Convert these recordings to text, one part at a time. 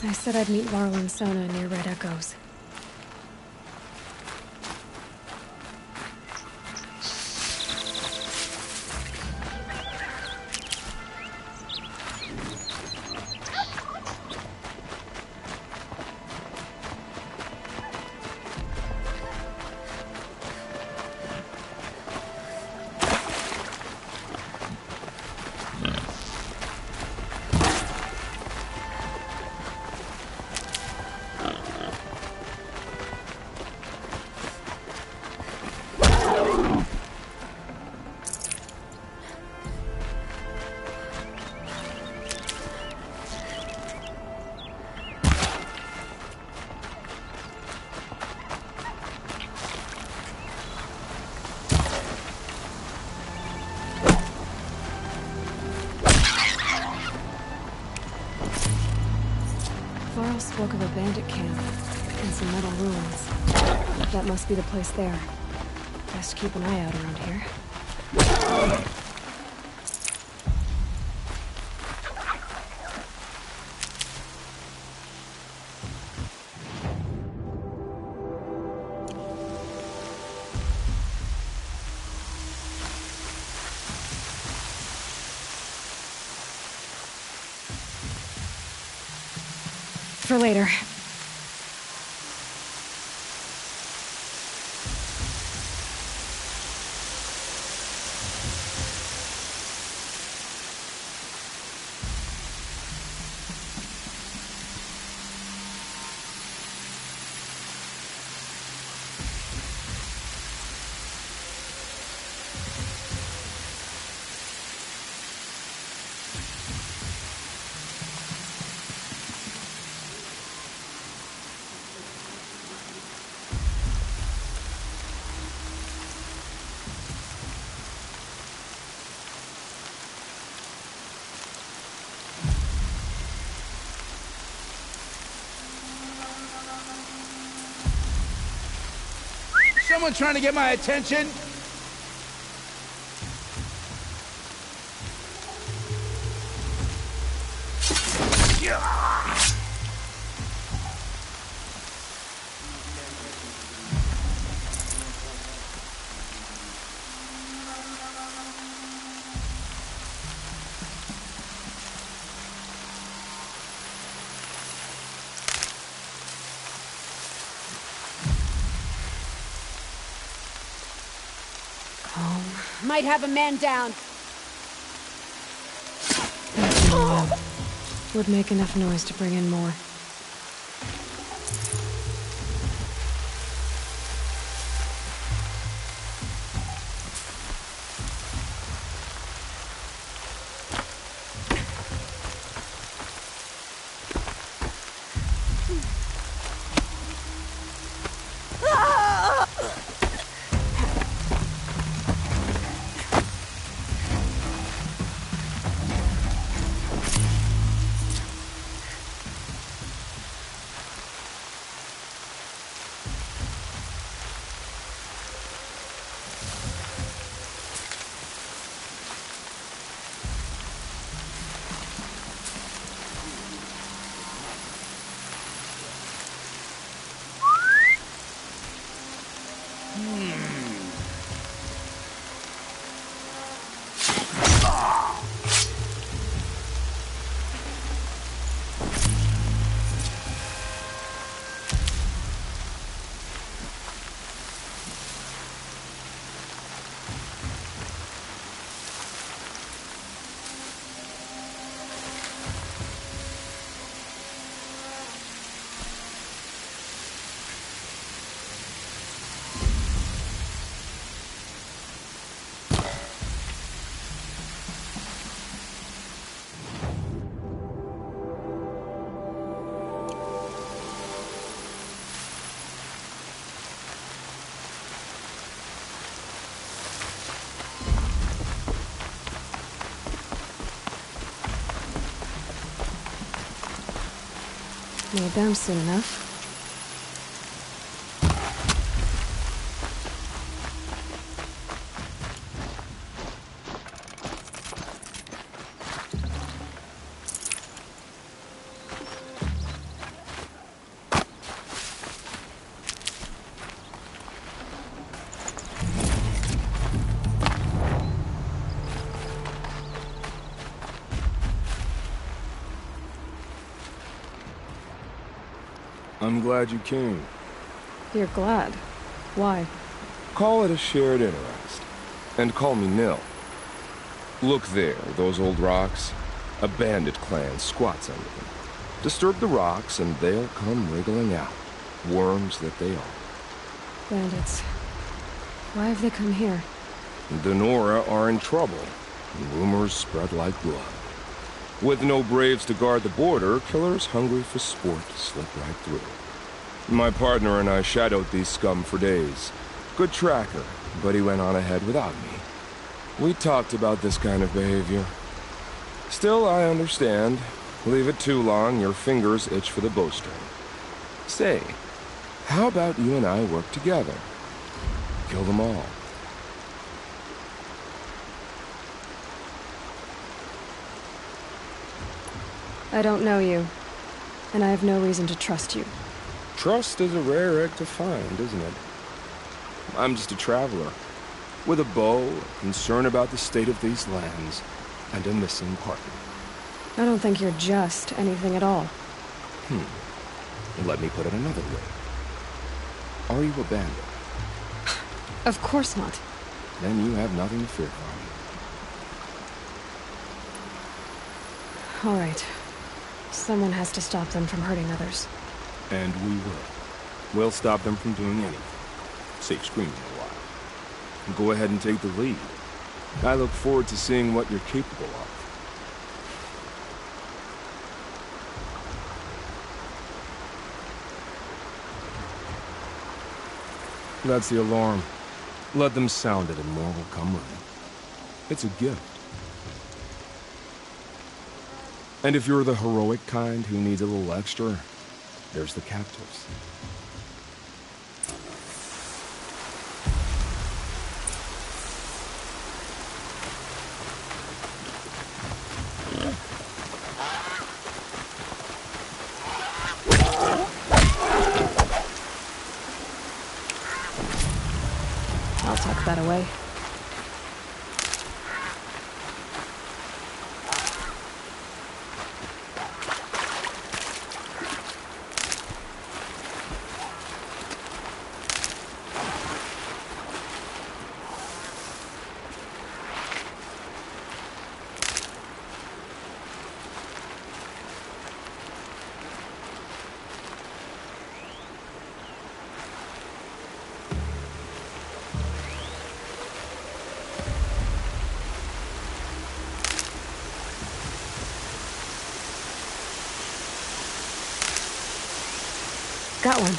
I said I'd meet Varl and Sona near Red Echoes. Varl spoke of a bandit camp and some metal ruins. That must be the place there. Best keep an eye out around here. For later. Someone trying to get my attention? Might have a man down. Would make enough noise to bring in more. Kneel down soon enough. I'm glad you came. You're glad. Why? Call it a shared interest. And call me Nil. Look there, those old rocks. A bandit clan squats under them. Disturb the rocks and they'll come wriggling out. Worms that they are. Bandits. Why have they come here? The Nora are in trouble. Rumors spread like blood. With no braves to guard the border, killers hungry for sport slip right through. My partner and I shadowed these scum for days. Good tracker, but he went on ahead without me. We talked about this kind of behavior. Still, I understand. Leave it too long, your fingers itch for the bowstring. Say, how about you and I work together? Kill them all. I don't know you, and I have no reason to trust you. Trust is a rare egg to find, isn't it? I'm just a traveler, with a bow, a concern about the state of these lands, and a missing partner. I don't think you're just anything at all. Let me put it another way. Are you a bandit? Of course not. Then you have nothing to fear from. All right. Someone has to stop them from hurting others. And we will. We'll stop them from doing anything. Save screaming a while. Go ahead and take the lead. I look forward to seeing what you're capable of. That's the alarm. Let them sound it and more will come running. It's a gift. And if you're the heroic kind who needs a little extra, there's the captives. I'll tuck that away. Got one.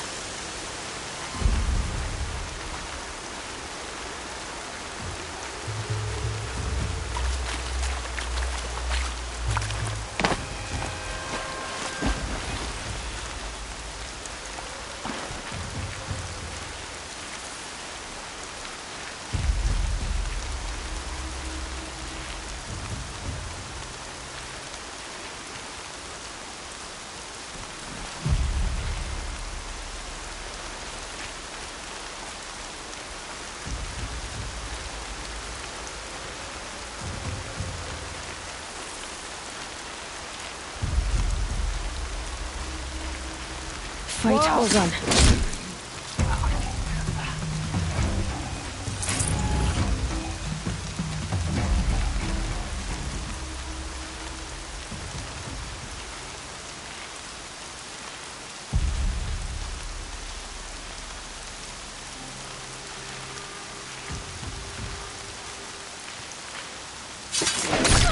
Fight or run.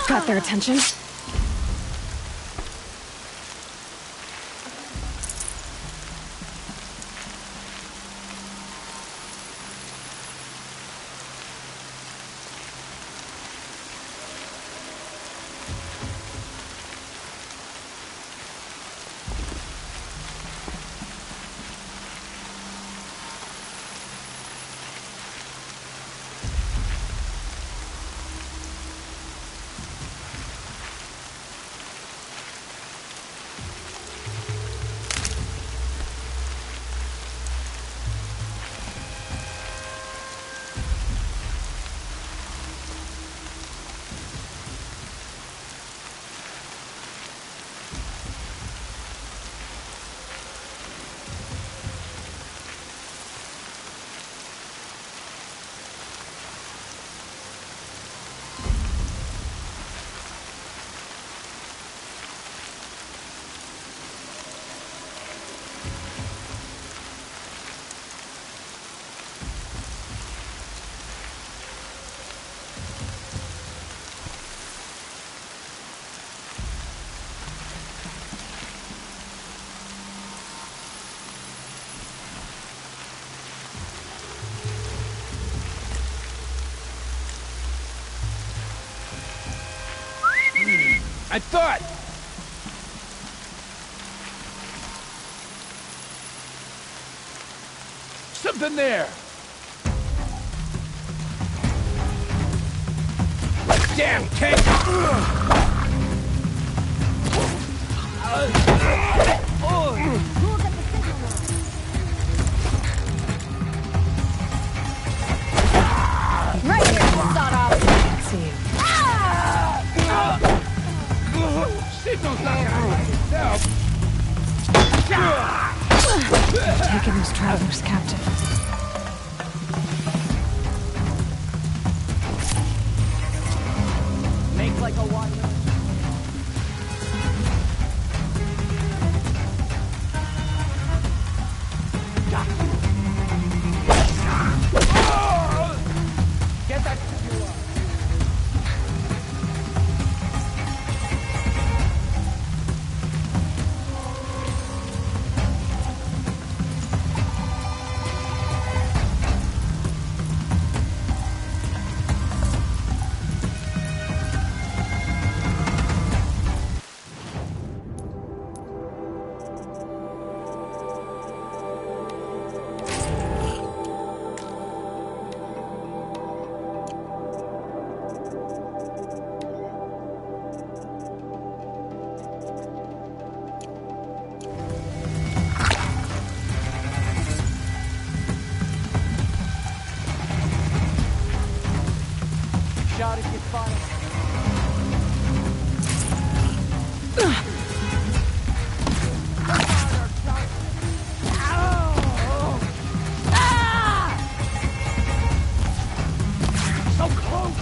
Got their attention. I thought! Something there! Damn tank! Right here, sawed off. See you. Signal's not gonna write itself! Taking those travelers captive. Make like a water. Get that. Shot if you fire. So close!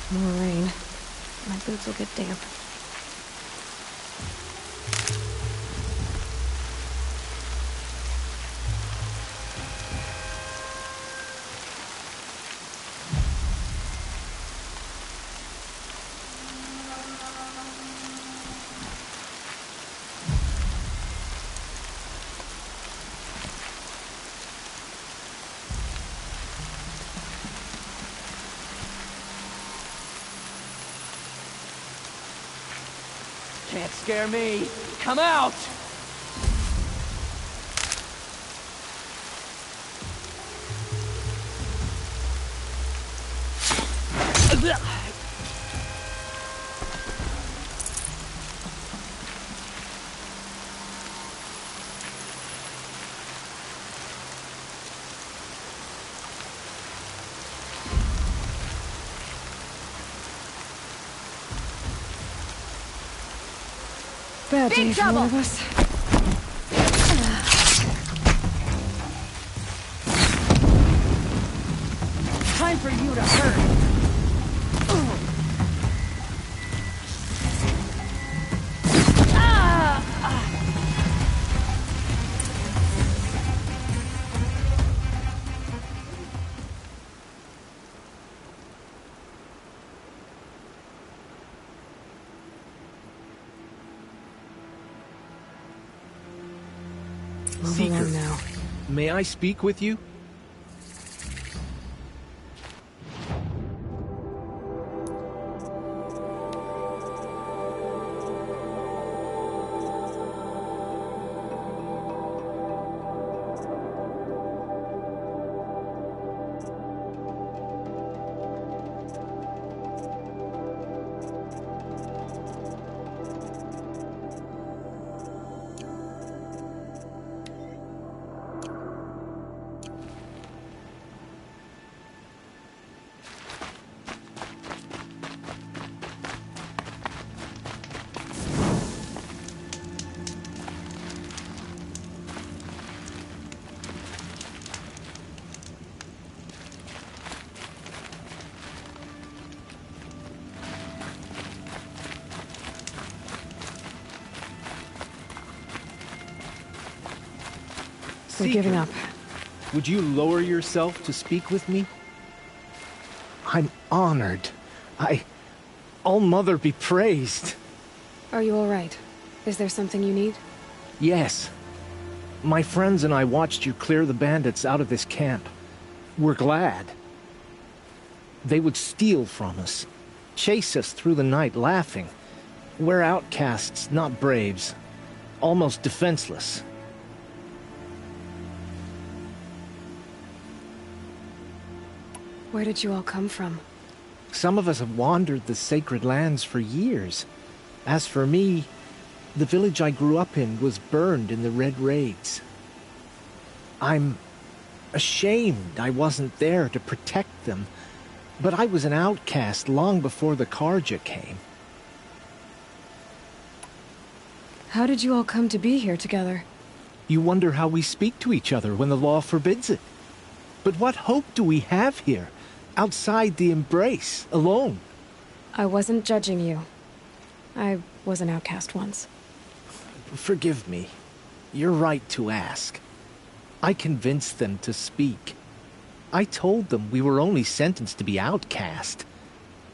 More rain. My boots will get damp. Can't scare me. Come out! Bad Big day for trouble. one of us. Time for you to hurt. Move Seeker, along now. may I speak with you? We're giving up. Would you lower yourself to speak with me? I'm honored. All Mother be praised. Are you all right? Is there something you need? Yes. My friends and I watched you clear the bandits out of this camp. We're glad. They would steal from us, chase us through the night laughing. We're outcasts, not braves. Almost defenseless. Where did you all come from? Some of us have wandered the sacred lands for years. As for me, the village I grew up in was burned in the Red Raids. I'm ashamed I wasn't there to protect them, but I was an outcast long before the Karja came. How did you all come to be here together? You wonder how we speak to each other when the law forbids it. But what hope do we have here, outside the embrace, alone? I wasn't judging you. I was an outcast once. Forgive me. You're right to ask. I convinced them to speak. I told them we were only sentenced to be outcast,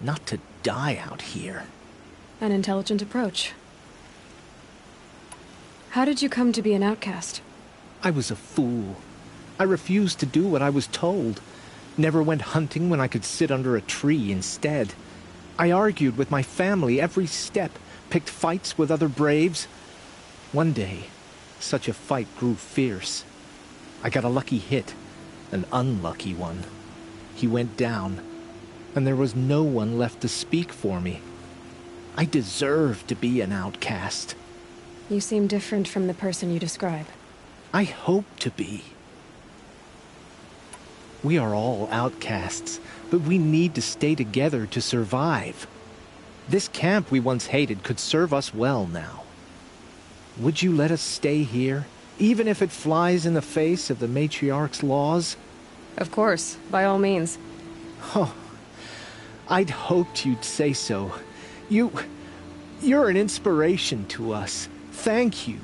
not to die out here. An intelligent approach. How did you come to be an outcast? I was a fool. I refused to do what I was told. Never went hunting when I could sit under a tree instead. I argued with my family every step, picked fights with other braves. One day, such a fight grew fierce. I got a lucky hit, an unlucky one. He went down, and there was no one left to speak for me. I deserved to be an outcast. You seem different from the person you describe. I hope to be. We are all outcasts, but we need to stay together to survive. This camp we once hated could serve us well now. Would you let us stay here, even if it flies in the face of the matriarch's laws? Of course, by all means. Oh, I'd hoped you'd say so. You're an inspiration to us. Thank you.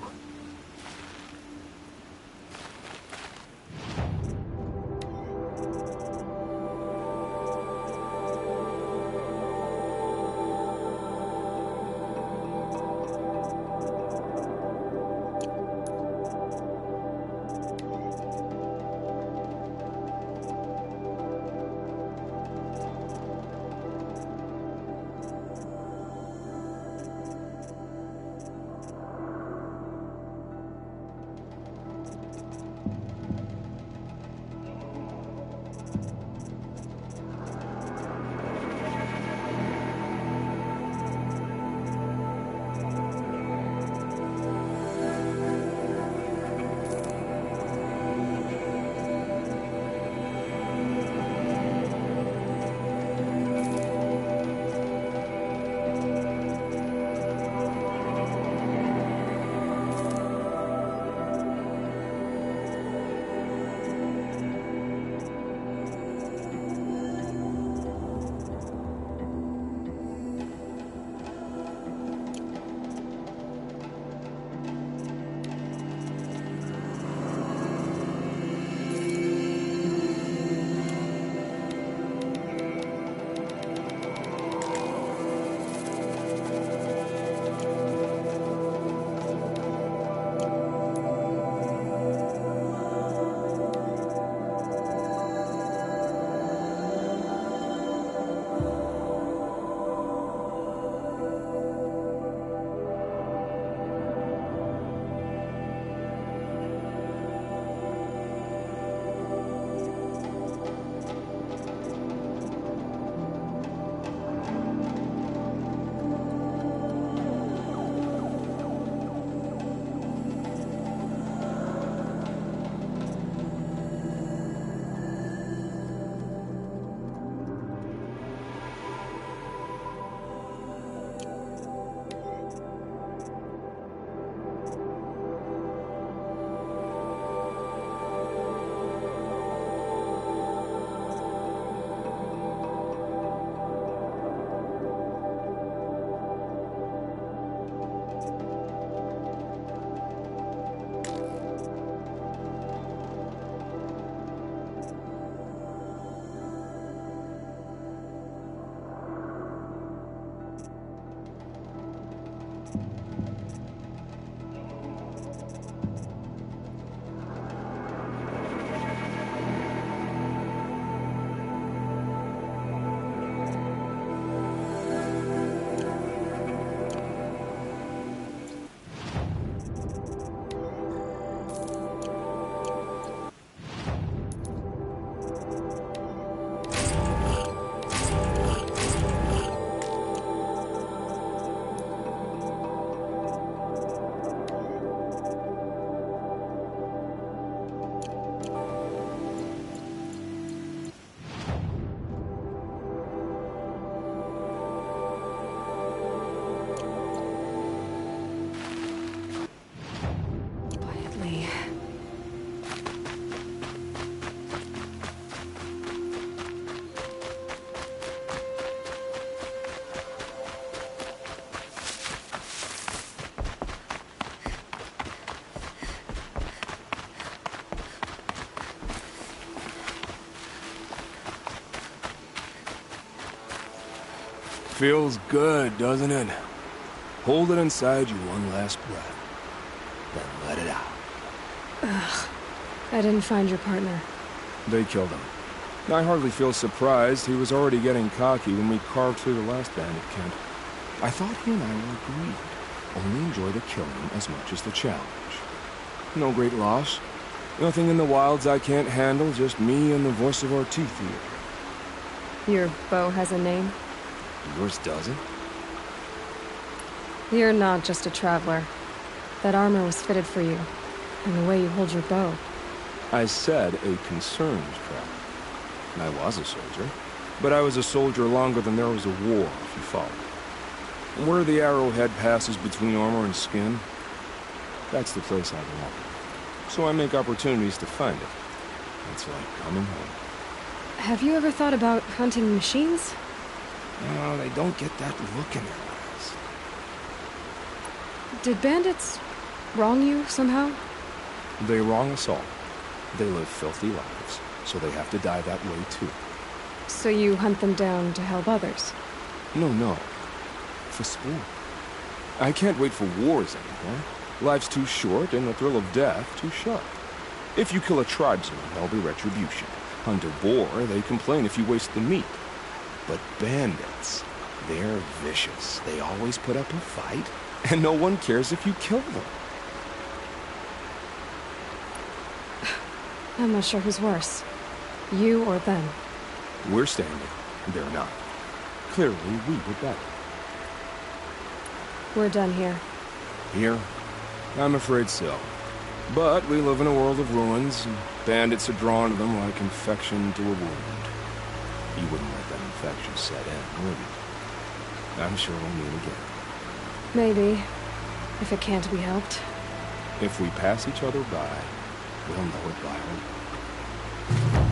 Feels good, doesn't it? Hold it inside you one last breath. Then let it out. Ugh. I didn't find your partner. They killed him. I hardly feel surprised. He was already getting cocky when we carved through the last bandit camp. I thought he and I were agreed. Only enjoy the killing as much as the challenge. No great loss. Nothing in the wilds I can't handle, just me and the voice of our teeth here. Your bow has a name? Yours doesn't? You're not just a traveler. That armor was fitted for you, and the way you hold your bow. I said a concerned traveler. I was a soldier, but I was a soldier longer than there was a war, if you follow. Where the arrowhead passes between armor and skin, that's the place I belong. So I make opportunities to find it. It's like coming home. Have you ever thought about hunting machines? No, they don't get that look in their eyes. Did bandits wrong you somehow? They wrong us all. They live filthy lives, so they have to die that way too. So you hunt them down to help others? No. For sport. I can't wait for wars anymore. Life's too short and the thrill of death too sharp. If you kill a tribesman, there'll be retribution. Hunt a boar, they complain if you waste the meat. But bandits, they're vicious. They always put up a fight, and no one cares if you kill them. I'm not sure who's worse. You or them. We're standing. They're not. Clearly, we were better. We're done here. Here? I'm afraid so. But we live in a world of ruins, and bandits are drawn to them like infection to a wound. You wouldn't let that infection set in, would you? I'm sure we'll meet again. Maybe. If it can't be helped. If we pass each other by, we'll know it by our...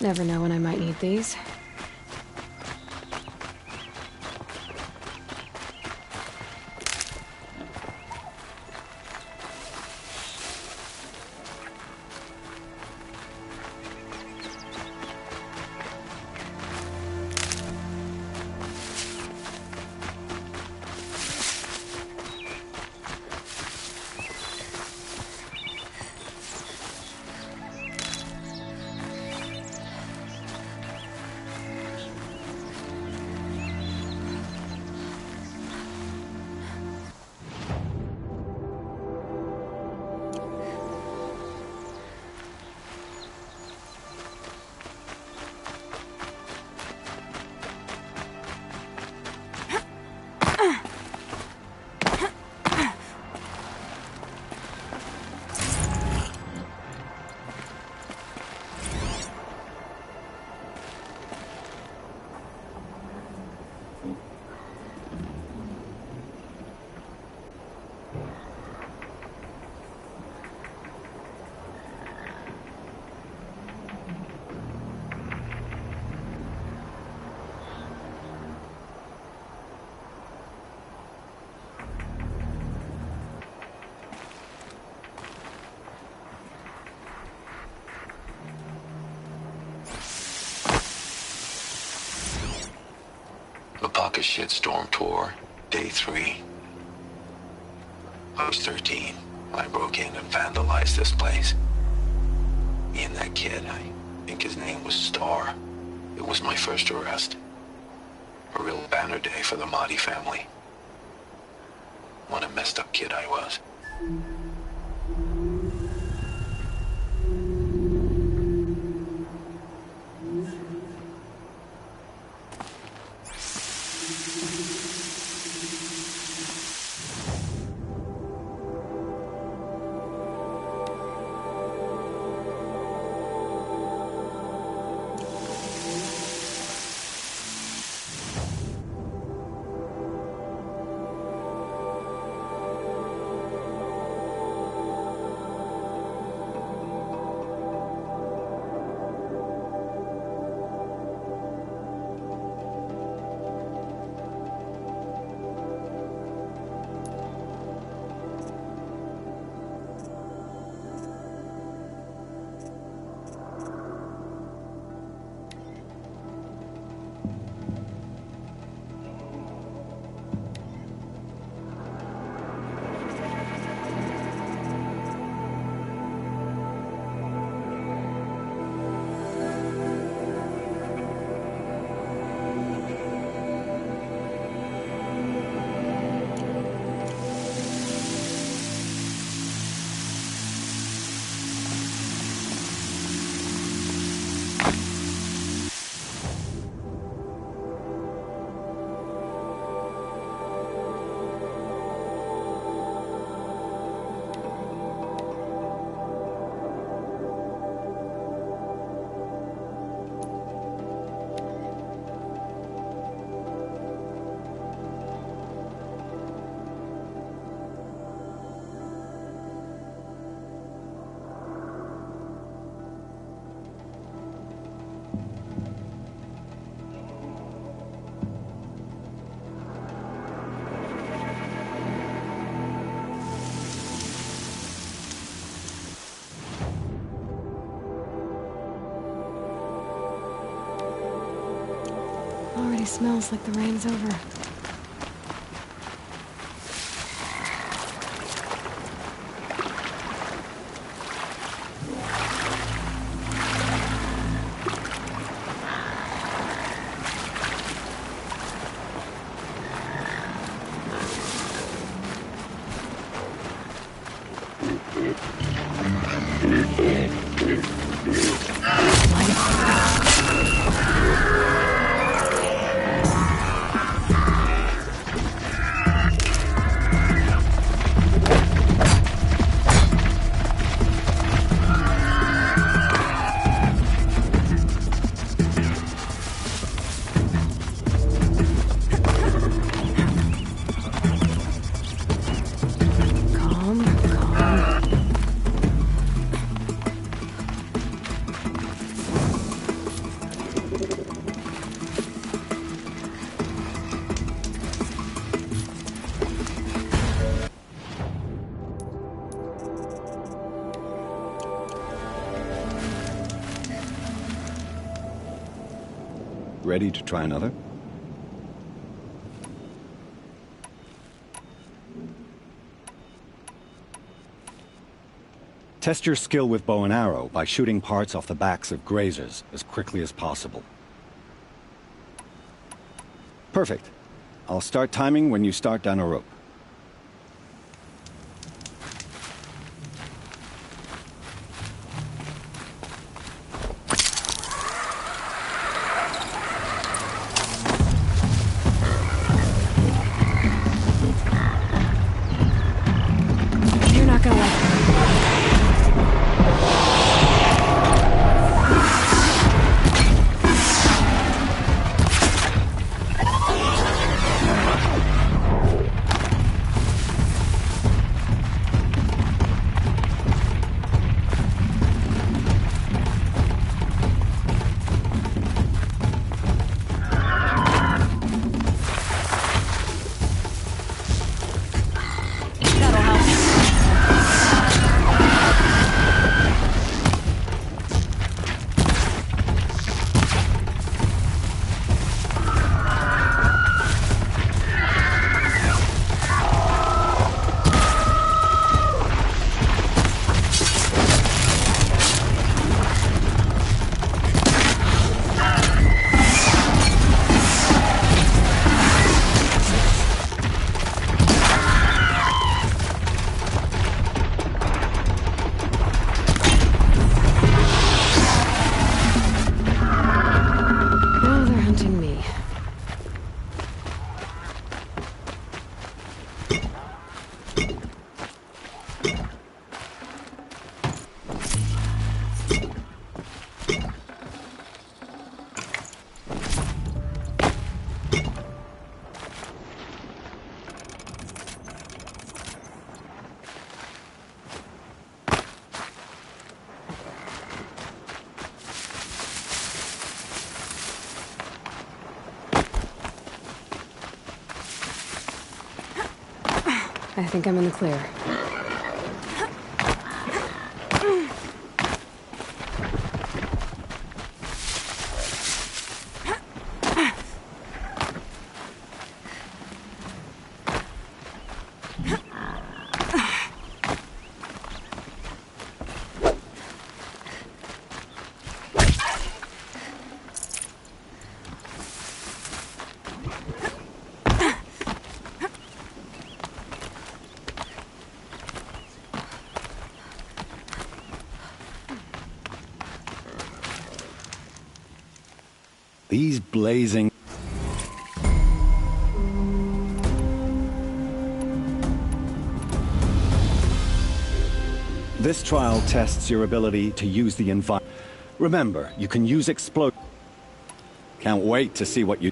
Never know when I might need these. shitstorm tour, day 3. I was 13 when I broke in and vandalized this place. Me and that kid, I think his name was Star. It was my first arrest. A real banner day for the Mahdi family. What a messed up kid I was. Already smells like the rain's over. Ready to try another? Test your skill with bow and arrow by shooting parts off the backs of grazers as quickly as possible. Perfect. I'll start timing when you start down a rope. You're not gonna like it. I think I'm in the clear. These blazing... This trial tests your ability to use the environment. Remember, you can use explode. Can't wait to see what you...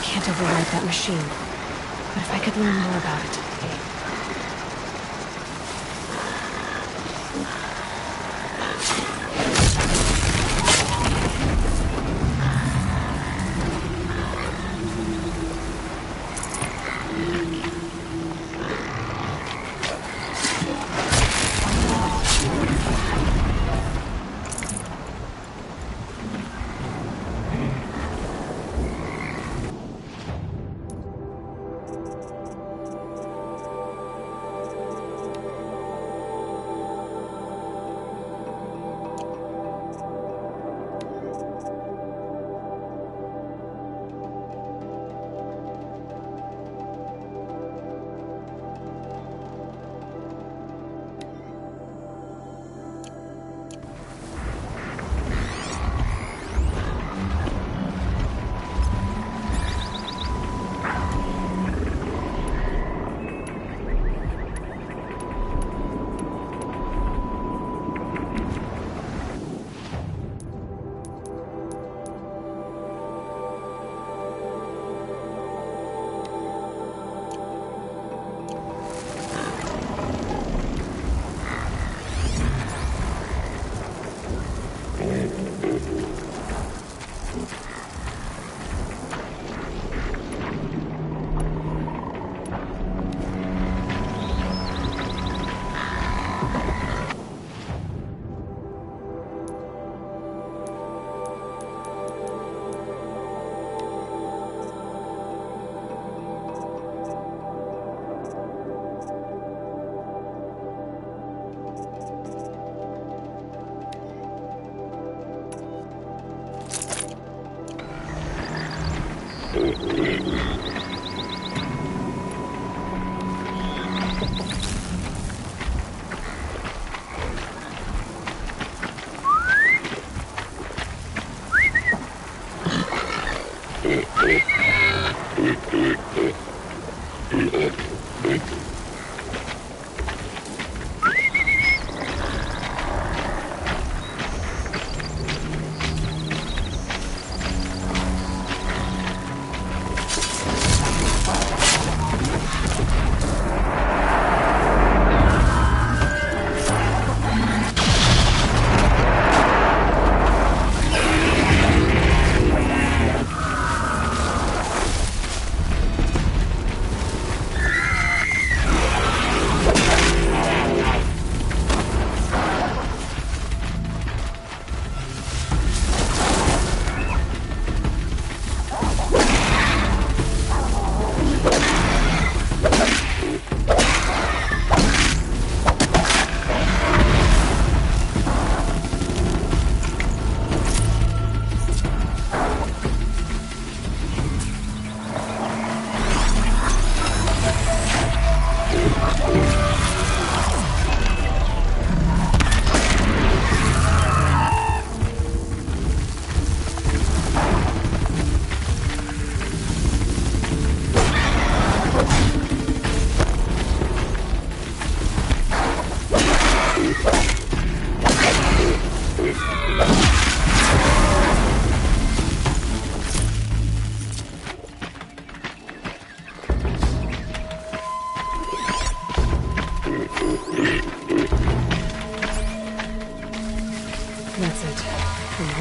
Can't override that machine. But if I could learn more about it.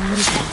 What is it?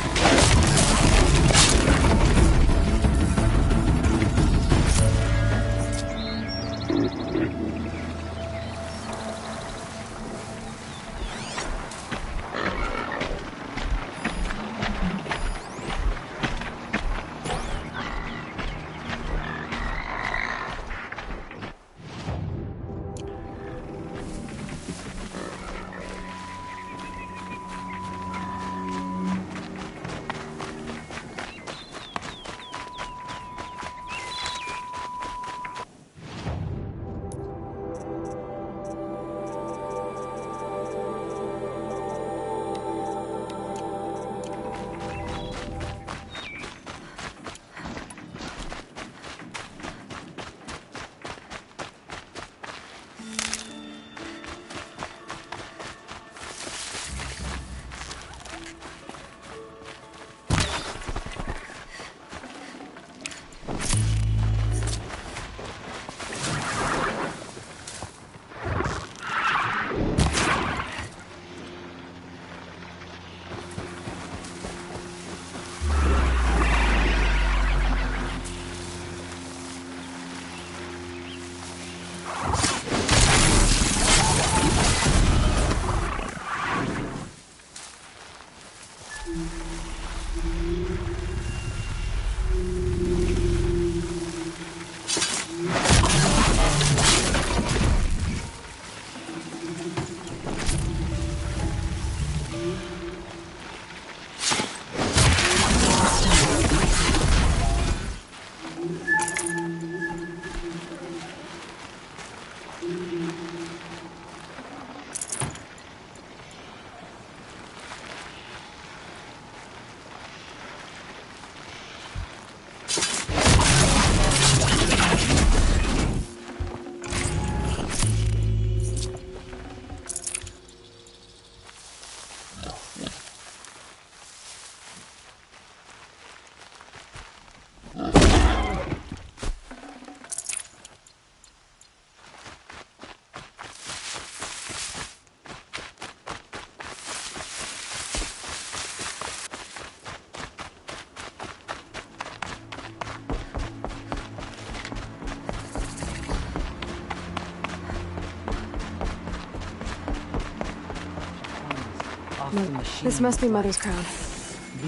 No, this must be Mother's crown.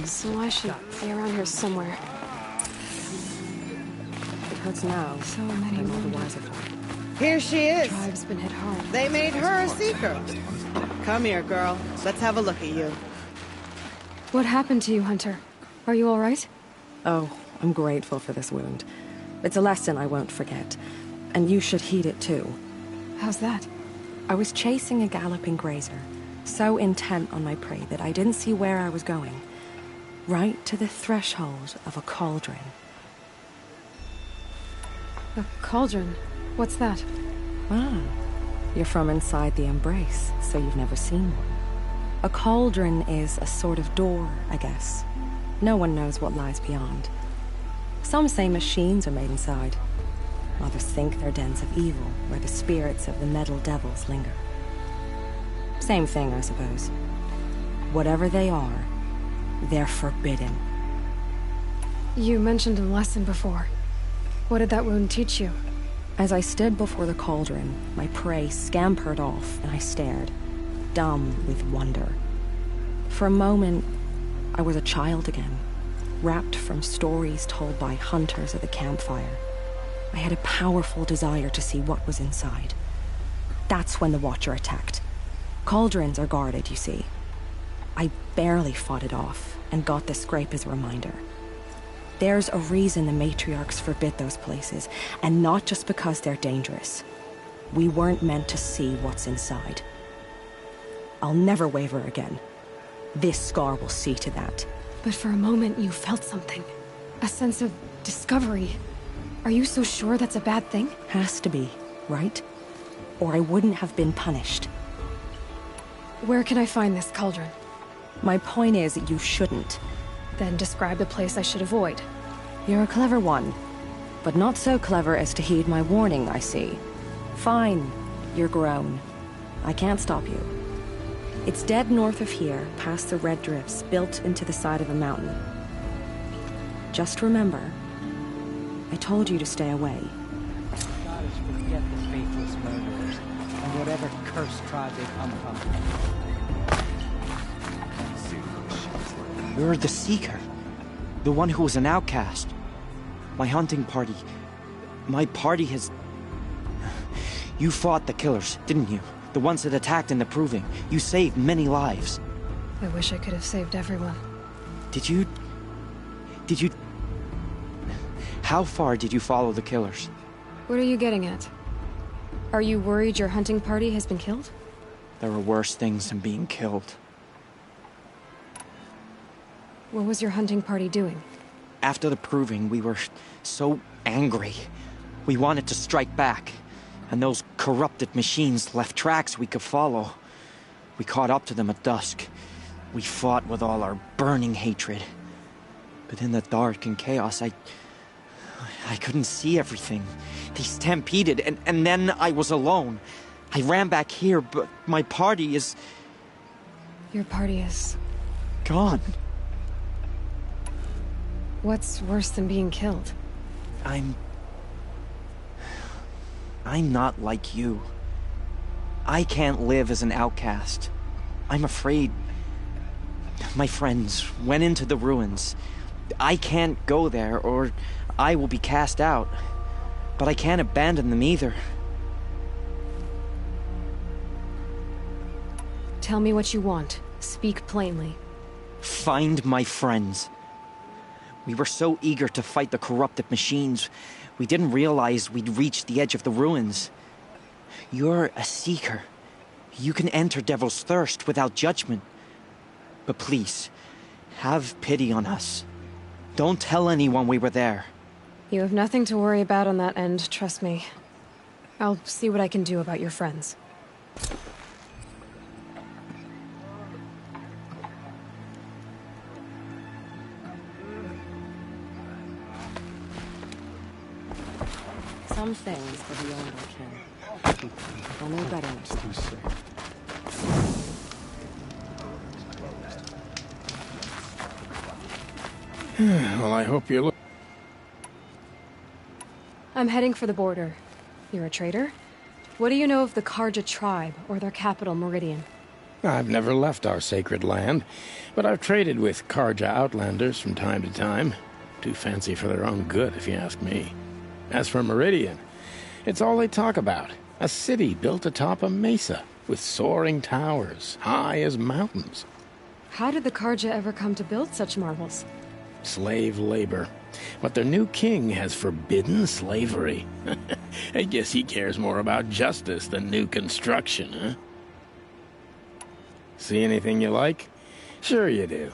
So I should be around here somewhere. It hurts now. So many I'm all the wounded. wiser for it. Here she is. Tribe's been hit hard. They made her a seeker. Come here, girl. Let's have a look at you. What happened to you, Hunter? Are you all right? Oh, I'm grateful for this wound. It's a lesson I won't forget. And you should heed it too. How's that? I was chasing a galloping grazer, so intent on my prey that I didn't see where I was going. Right to the threshold of a cauldron. A cauldron? What's that? Ah, you're from inside the embrace, so you've never seen one. A cauldron is a sort of door, I guess. No one knows what lies beyond. Some say machines are made inside. Others think they're dens of evil, where the spirits of the metal devils linger. Same thing, I suppose. Whatever they are, they're forbidden. You mentioned a lesson before. What did that wound teach you? As I stood before the cauldron, my prey scampered off, and I stared, dumb with wonder. For a moment, I was a child again, wrapped from stories told by hunters at the campfire. I had a powerful desire to see what was inside. That's when the Watcher attacked. Cauldrons are guarded, you see. I barely fought it off, and got the scrape as a reminder. There's a reason the matriarchs forbid those places, and not just because they're dangerous. We weren't meant to see what's inside. I'll never waver again. This scar will see to that. But for a moment you felt something. A sense of discovery. Are you so sure that's a bad thing? Has to be, right? Or I wouldn't have been punished. Where can I find this cauldron? My point is, you shouldn't. Then describe the place I should avoid. You're a clever one, but not so clever as to heed my warning, I see. Fine, you're grown. I can't stop you. It's dead north of here, past the red drifts, built into the side of a mountain. Just remember, I told you to stay away. Goddess forget the faithless murderers, and whatever cursed tribe they come from. You're the Seeker. The one who was an outcast. My hunting party. My party has... You fought the killers, didn't you? The ones that attacked in the Proving. You saved many lives. I wish I could have saved everyone. Did you... How far did you follow the killers? What are you getting at? Are you worried your hunting party has been killed? There are worse things than being killed. What was your hunting party doing? After the Proving, we were so angry. We wanted to strike back. And those corrupted machines left tracks we could follow. We caught up to them at dusk. We fought with all our burning hatred. But in the dark and chaos, I couldn't see everything. They stampeded, and then I was alone. I ran back here, but my party is... Your party is... gone. What's worse than being killed? I'm not like you. I can't live as an outcast. I'm afraid. My friends went into the ruins. I can't go there, or I will be cast out. But I can't abandon them either. Tell me what you want. Speak plainly. Find my friends. We were so eager to fight the corrupted machines, we didn't realize we'd reached the edge of the ruins. You're a Seeker. You can enter Devil's Thirst without judgment. But please, have pity on us. Don't tell anyone we were there. You have nothing to worry about on that end, trust me. I'll see what I can do about your friends. Some things are beyond our ken. I'll know better next time. Well, I hope you look... I'm heading for the border. You're a trader? What do you know of the Karja tribe, or their capital, Meridian? I've never left our sacred land, but I've traded with Karja outlanders from time to time. Too fancy for their own good, if you ask me. As for Meridian, it's all they talk about. A city built atop a mesa, with soaring towers, high as mountains. How did the Karja ever come to build such marvels? Slave labor. But their new king has forbidden slavery. I guess he cares more about justice than new construction, huh? See anything you like? Sure you do.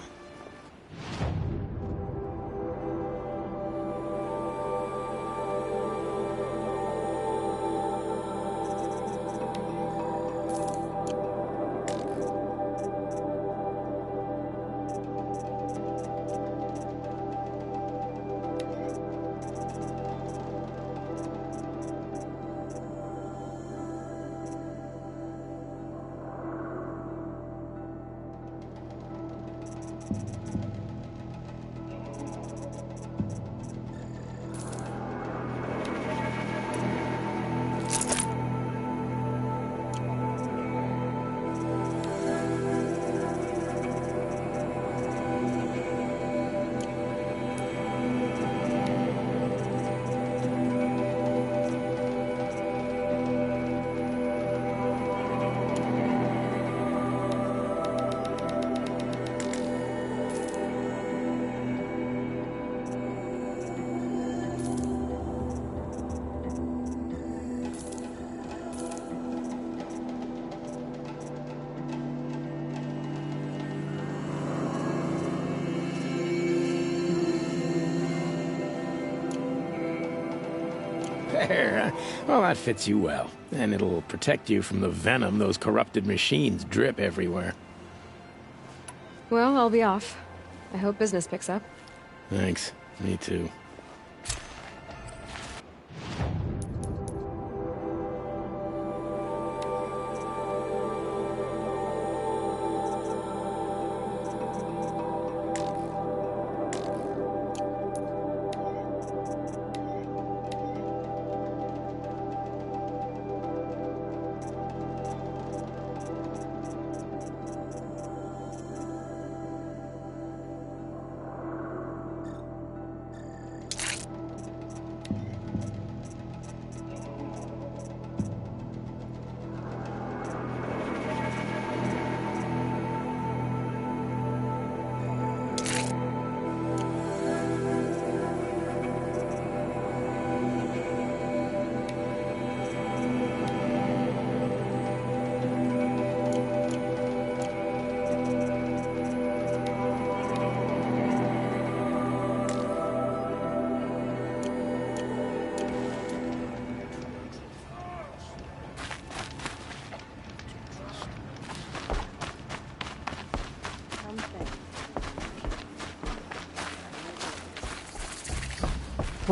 There. Well, that fits you well. And it'll protect you from the venom those corrupted machines drip everywhere. Well, I'll be off. I hope business picks up. Thanks. Me too.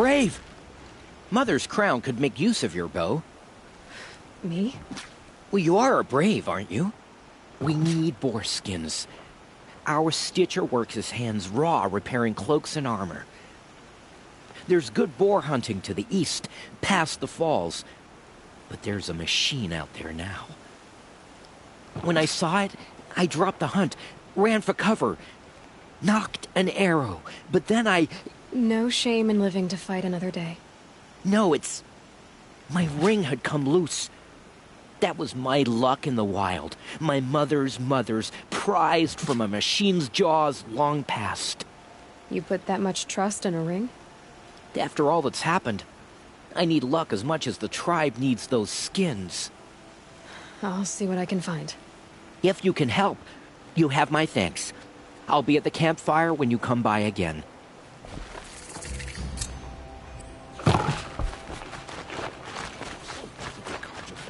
brave! Mother's crown could make use of your bow. Me? Well, you are a brave, aren't you? We need boar skins. Our stitcher works his hands raw repairing cloaks and armor. There's good boar hunting to the east, past the falls. But there's a machine out there now. When I saw it, I dropped the hunt, ran for cover, knocked an arrow, but then I... No shame in living to fight another day. No, it's... My ring had come loose. That was my luck in the wild. My mother's prized from a machine's jaws long past. You put that much trust in a ring? After all that's happened, I need luck as much as the tribe needs those skins. I'll see what I can find. If you can help, you have my thanks. I'll be at the campfire when you come by again.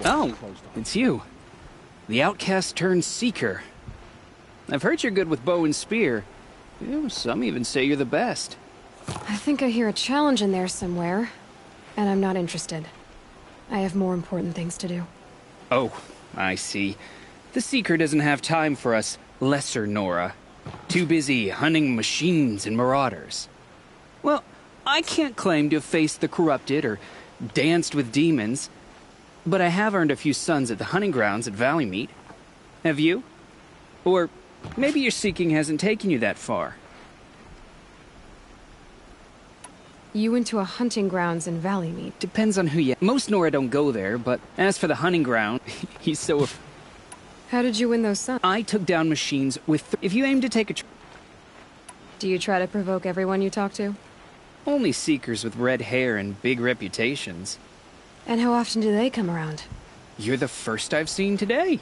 Oh, it's you. The outcast turned seeker. I've heard you're good with bow and spear. Some even say you're the best. I think I hear a challenge in there somewhere, and I'm not interested. I have more important things to do. Oh, I see. The Seeker doesn't have time for us lesser Nora. Too busy hunting machines and marauders. Well, I can't claim to have faced the corrupted or danced with demons, but I have earned a few sons at the hunting grounds at Valley Meet. Have you? Or maybe your seeking hasn't taken you that far. You went to a hunting grounds in Valley Meet? Depends on who you... Most Nora don't go there, but as for the hunting ground, he's so... How did you win those sons? I took down machines with... If you aim to take a... Do you try to provoke everyone you talk to? Only seekers with red hair and big reputations. And how often do they come around? You're the first I've seen today.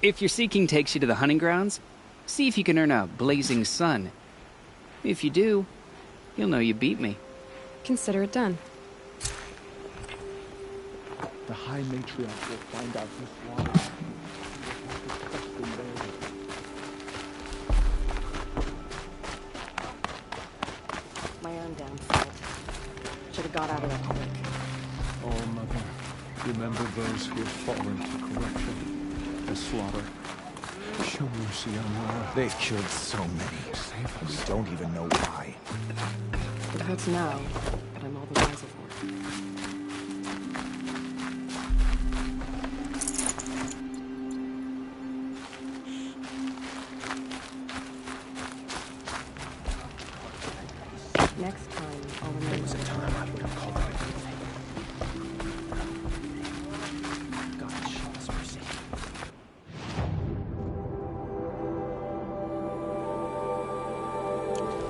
If your seeking takes you to the hunting grounds, see if you can earn a blazing sun. If you do, you'll know you beat me. Consider it done. The High Matriarch will find out Miss Water. My own downfall. Should have got out of there quick. Oh, Mother, remember those who have fallen to corruption, the slaughter. Show mercy on Nora. They've killed so many. Save us. We don't even know why. It hurts now, but I'm all the wiser for it. Next time, I'll remember. There was a time I would have called it. God show us mercy.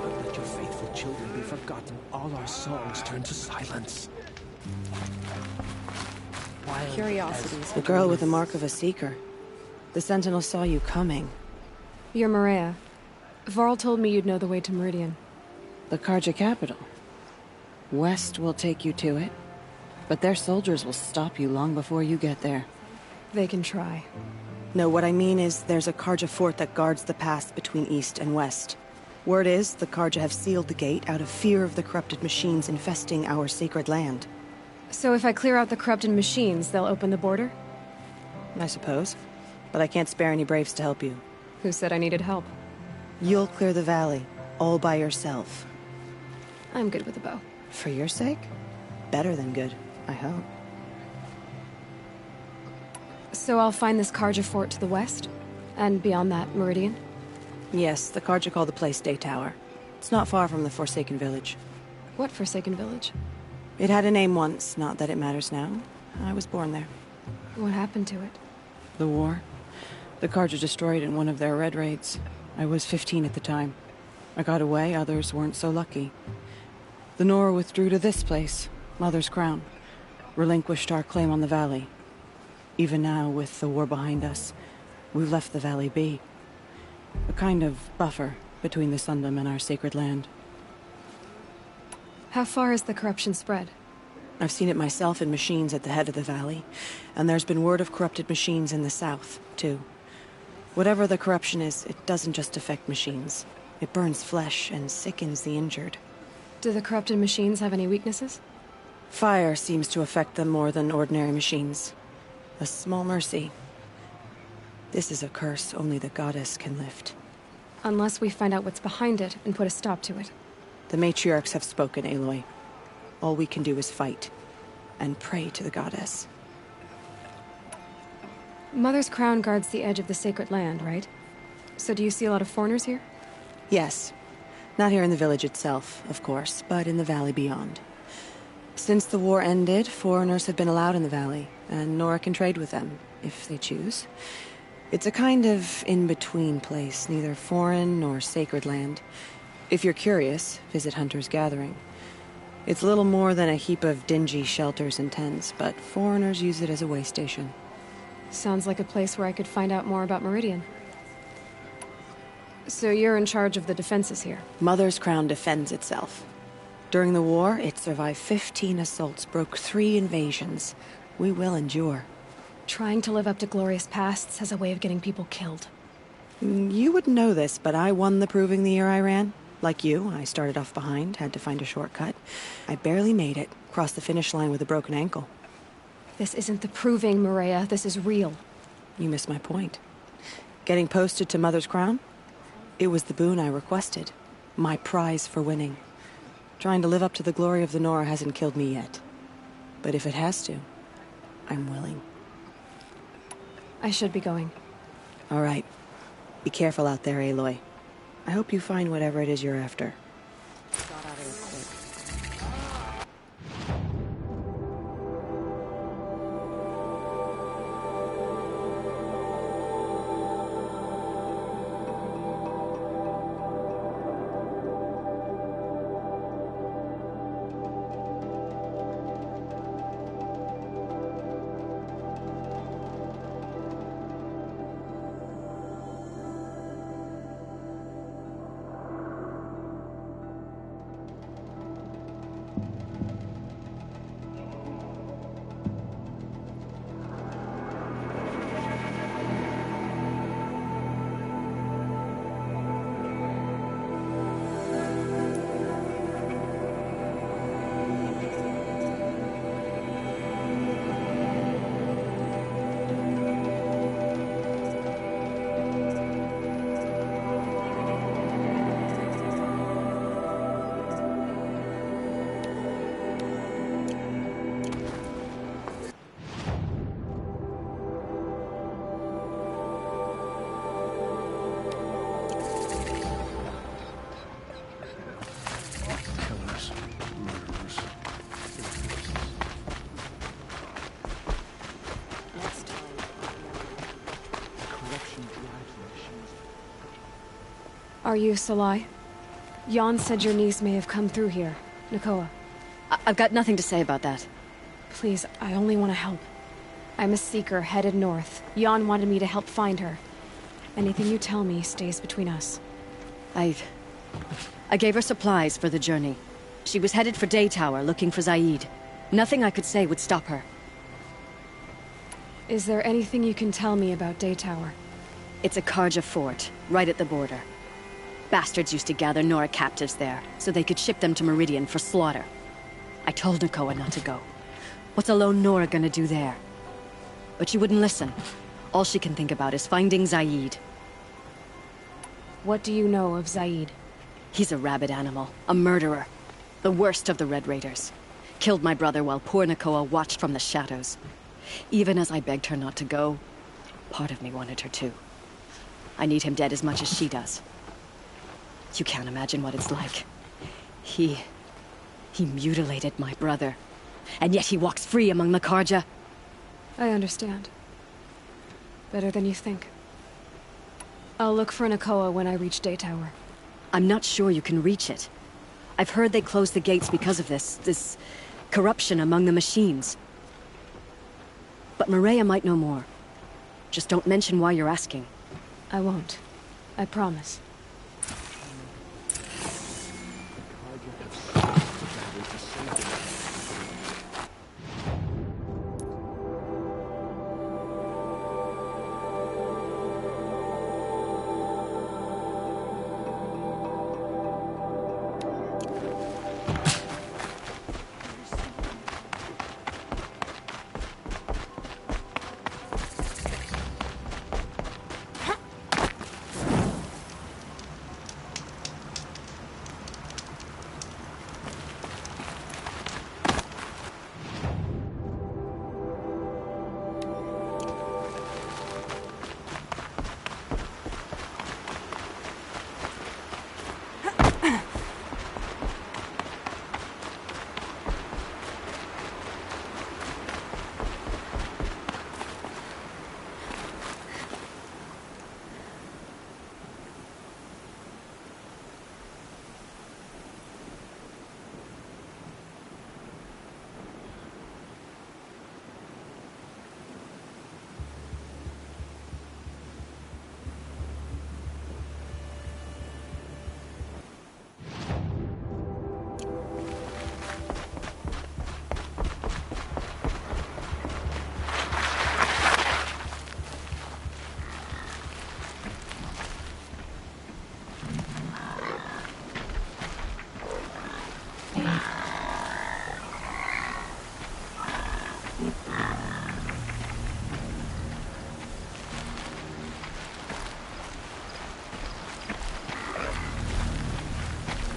But let your faithful children be forgotten. All our songs turn to silence. Curiosities. The girl with the mark of a seeker. The Sentinel saw you coming. You're Maria. Varl told me you'd know the way to Meridian. The Karja capital. West will take you to it, but their soldiers will stop you long before you get there. They can try. No, what I mean is there's a Karja fort that guards the pass between east and west. Word is the Karja have sealed the gate out of fear of the corrupted machines infesting our sacred land. So if I clear out the corrupted machines, they'll open the border? I suppose. But I can't spare any braves to help you. Who said I needed help? You'll clear the valley, all by yourself. I'm good with a bow. For your sake? Better than good, I hope. So I'll find this Karja fort to the west? And beyond that, Meridian? Yes, the Karja call the place Day Tower. It's not far from the Forsaken Village. What Forsaken Village? It had a name once, not that it matters now. I was born there. What happened to it? The war. The Karja destroyed it in one of their red raids. I was 15 at the time. I got away, others weren't so lucky. The Nora withdrew to this place, Mother's Crown. Relinquished our claim on the valley. Even now, with the war behind us, we've left the valley be. A kind of buffer between the Sundom and our sacred land. How far has the corruption spread? I've seen it myself in machines at the head of the valley, and there's been word of corrupted machines in the south, too. Whatever the corruption is, it doesn't just affect machines. It burns flesh and sickens the injured. Do the corrupted machines have any weaknesses? Fire seems to affect them more than ordinary machines. A small mercy. This is a curse only the goddess can lift. Unless we find out what's behind it and put a stop to it. The matriarchs have spoken, Aloy. All we can do is fight. And pray to the goddess. Mother's crown guards the edge of the sacred land, right? So do you see a lot of foreigners here? Yes. Not here in the village itself, of course, but in the valley beyond. Since the war ended, foreigners have been allowed in the valley, and Nora can trade with them, if they choose. It's a kind of in-between place, neither foreign nor sacred land. If you're curious, visit Hunter's Gathering. It's little more than a heap of dingy shelters and tents, but foreigners use it as a way station. Sounds like a place where I could find out more about Meridian. So you're in charge of the defenses here? Mother's Crown defends itself. During the war, it survived 15 assaults, broke 3 invasions. We will endure. Trying to live up to glorious pasts has a way of getting people killed. You wouldn't know this, but I won the proving the year I ran. Like you, I started off behind, had to find a shortcut. I barely made it, crossed the finish line with a broken ankle. This isn't the proving, Maria. This is real. You missed my point. Getting posted to Mother's Crown? It was the boon I requested. My prize for winning. Trying to live up to the glory of the Nora hasn't killed me yet. But if it has to, I'm willing. I should be going. All right. Be careful out there, Aloy. I hope you find whatever it is you're after. Are you Salai? Jan said your niece may have come through here. Nakoa. I've got nothing to say about that. Please, I only want to help. I'm a seeker headed north. Jan wanted me to help find her. Anything you tell me stays between us. I gave her supplies for the journey. She was headed for Day Tower, looking for Zaid. Nothing I could say would stop her. Is there anything you can tell me about Day Tower? It's a Karja fort, right at the border. Bastards used to gather Nora captives there, so they could ship them to Meridian for slaughter. I told Nakoa not to go. What's a lone Nora gonna do there? But she wouldn't listen. All she can think about is finding Zaid. What do you know of Zaid? He's a rabid animal, a murderer. The worst of the Red Raiders. Killed my brother while poor Nakoa watched from the shadows. Even as I begged her not to go, part of me wanted her to. I need him dead as much as she does. You can't imagine what it's like. He mutilated my brother. And yet he walks free among the Karja. I understand. Better than you think. I'll look for Nakoa when I reach Day Tower. I'm not sure you can reach it. I've heard they closed the gates because of this corruption among the machines. But Maria might know more. Just don't mention why you're asking. I won't. I promise.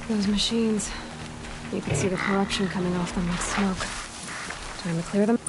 Those machines. You can see the corruption coming off them like smoke. Time to clear them.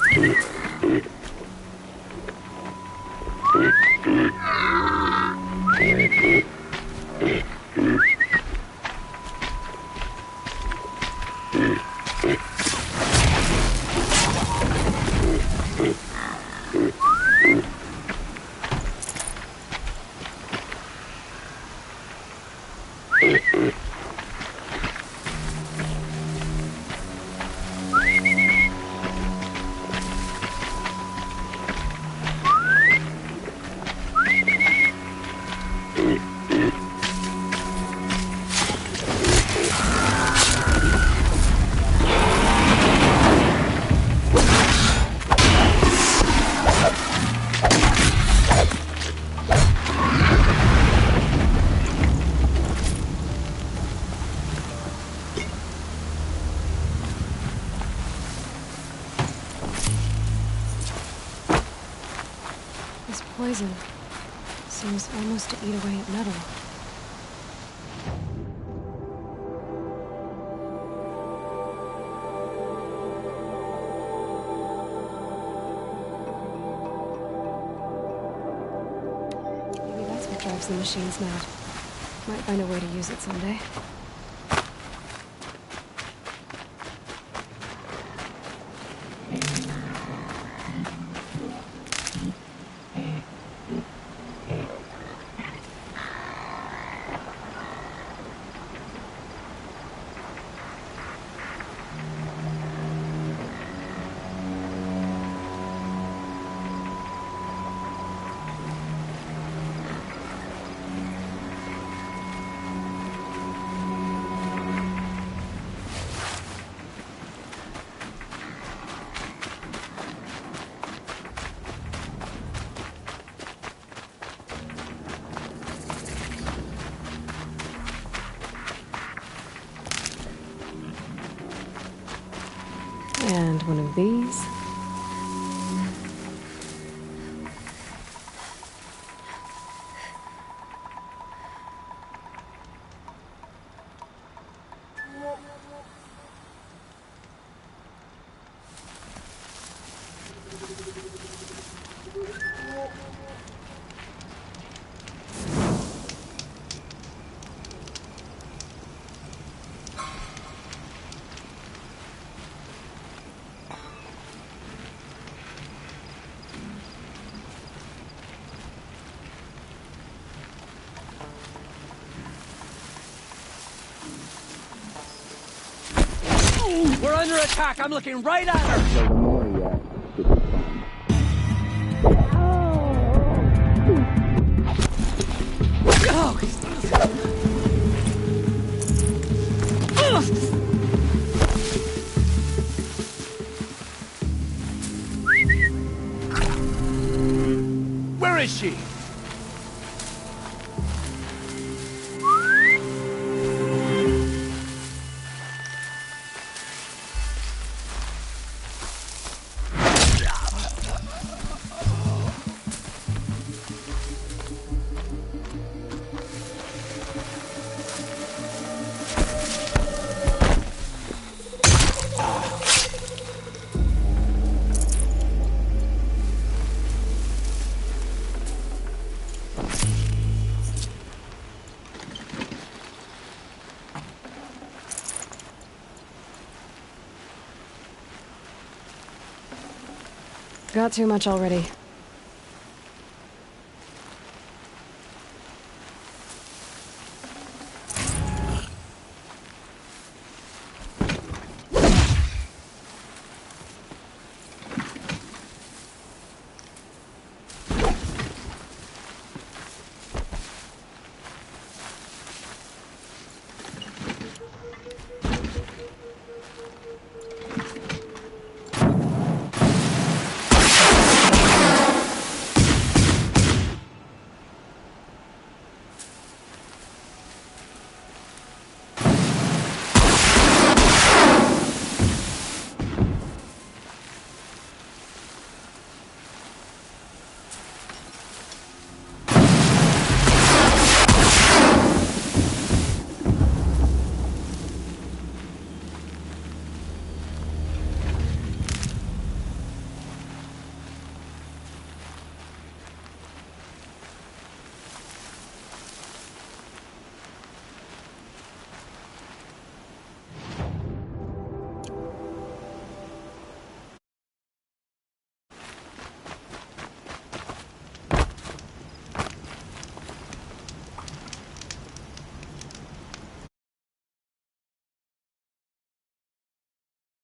Poison seems almost to eat away at metal. Maybe that's what drives the machines mad. Might find a way to use it someday. And one of these. We're under attack. I'm looking right at her. Where is she? Got too much already.